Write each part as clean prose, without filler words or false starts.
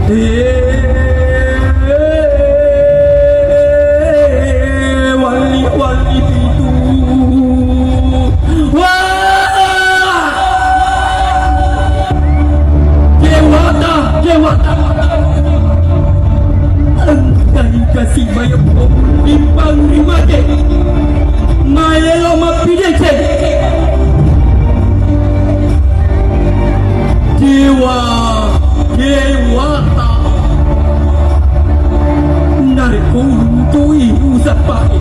Wali itu. Wah! Dewata. Engkau kasih bayar timpang lima ke. Mayelo mapidece. Dewata. Nariko untui usapai.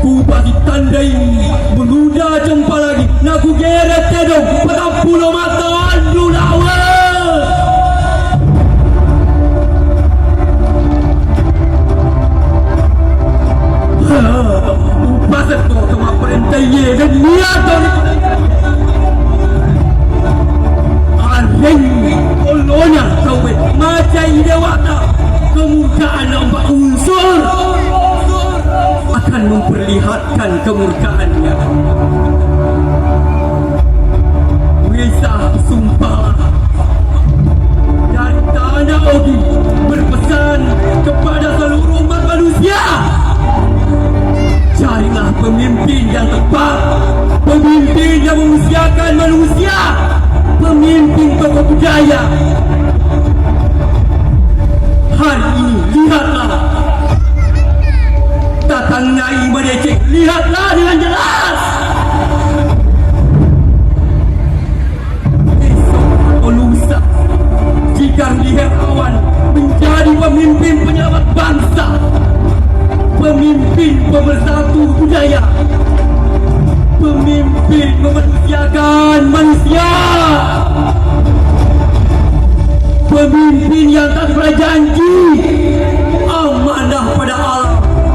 Ku bagi tandai menguda jumpa lagi. Naku geret tedong 40 mata adu lawa. Pasal kau cuma perintah ye dan niat Areng kolonya kau macam dewata. Kemurkaan nampak unsur akan memperlihatkan kemurkaannya. Risah sumpah dari tanah Ogi berpesan kepada seluruh umat manusia. Carilah pemimpin yang tepat, pemimpin yang mengusiakan manusia, pemimpin tokoh budaya. Hari ini lihatlah Tatang Nyai Madecek, lihatlah dengan jelas. Esok atau lusa, jika lihat awan menjadi pemimpin penyelamat bangsa, pemimpin pemersatu budaya, pemimpin memanusiakan manusia, pemimpin yang tak berjanji amanah pada Allah.